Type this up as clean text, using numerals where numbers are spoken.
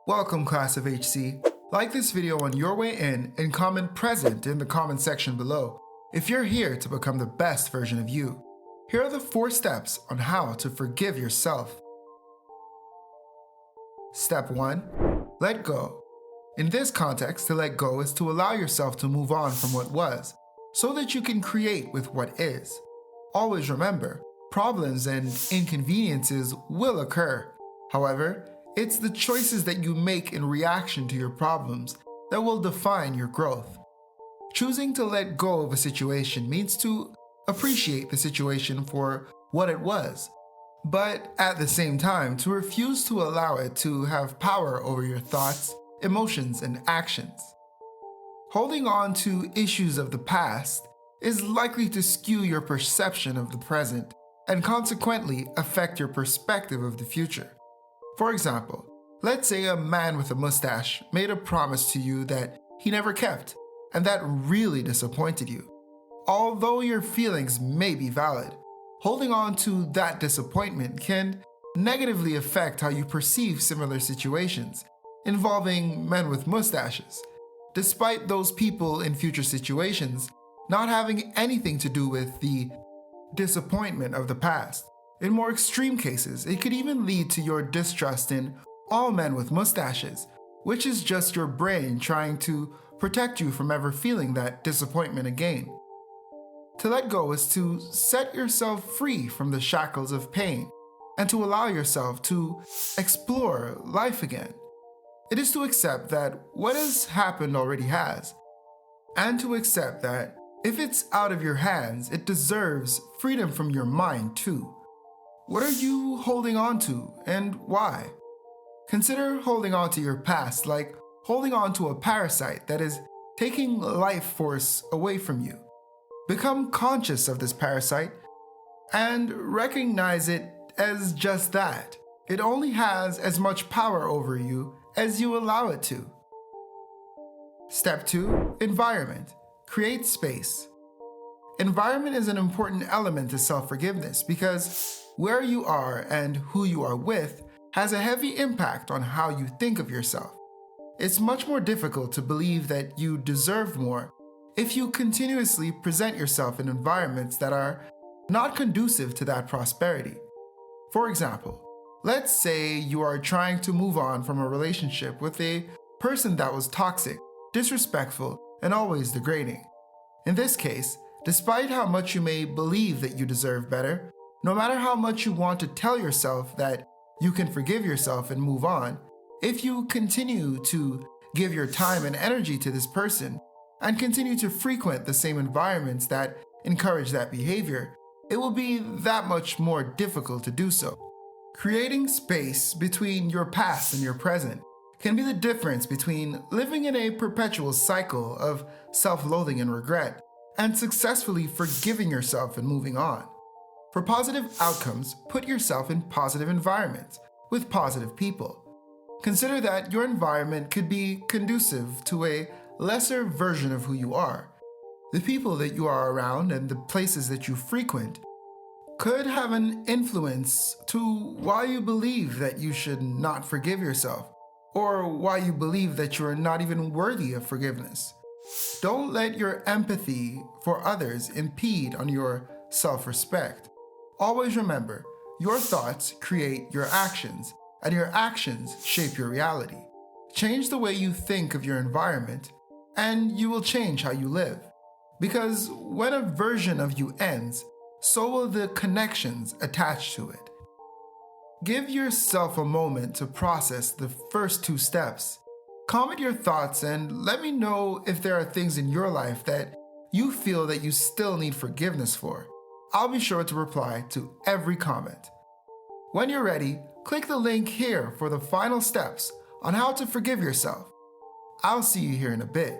Welcome, class of HC. Like this video on your way in and comment present in the comment section below if you're here to become the best version of you. Here are the 4 steps on how to forgive yourself. Step 1. Let go. In this context, to let go is to allow yourself to move on from what was, so that you can create with what is. Always remember, problems and inconveniences will occur. However, it's the choices that you make in reaction to your problems that will define your growth. Choosing to let go of a situation means to appreciate the situation for what it was, but at the same time to refuse to allow it to have power over your thoughts, emotions, and actions. Holding on to issues of the past is likely to skew your perception of the present and consequently affect your perspective of the future. For example, let's say a man with a mustache made a promise to you that he never kept, and that really disappointed you. Although your feelings may be valid, holding on to that disappointment can negatively affect how you perceive similar situations involving men with mustaches, despite those people in future situations not having anything to do with the disappointment of the past. In more extreme cases, it could even lead to your distrust in all men with mustaches, which is just your brain trying to protect you from ever feeling that disappointment again. To let go is to set yourself free from the shackles of pain and to allow yourself to explore life again. It is to accept that what has happened already has, and to accept that if it's out of your hands, it deserves freedom from your mind too. What are you holding on to and why? Consider holding on to your past like holding on to a parasite that is taking life force away from you. Become conscious of this parasite and recognize it as just that. It only has as much power over you as you allow it to. Step 2. Environment. Create space. Environment is an important element to self-forgiveness because where you are and who you are with has a heavy impact on how you think of yourself. It's much more difficult to believe that you deserve more if you continuously present yourself in environments that are not conducive to that prosperity. For example, let's say you are trying to move on from a relationship with a person that was toxic, disrespectful, and always degrading. In this case, despite how much you may believe that you deserve better, no matter how much you want to tell yourself that you can forgive yourself and move on, if you continue to give your time and energy to this person and continue to frequent the same environments that encourage that behavior, it will be that much more difficult to do so. Creating space between your past and your present can be the difference between living in a perpetual cycle of self-loathing and regret and successfully forgiving yourself and moving on. For positive outcomes, put yourself in positive environments with positive people. Consider that your environment could be conducive to a lesser version of who you are. The people that you are around and the places that you frequent could have an influence to why you believe that you should not forgive yourself, or why you believe that you are not even worthy of forgiveness. Don't let your empathy for others impede on your self-respect. Always remember, your thoughts create your actions, and your actions shape your reality. Change the way you think of your environment, and you will change how you live. Because when a version of you ends, so will the connections attached to it. Give yourself a moment to process the first 2 steps. Comment your thoughts and let me know if there are things in your life that you feel that you still need forgiveness for. I'll be sure to reply to every comment. When you're ready, click the link here for the final steps on how to forgive yourself. I'll see you here in a bit.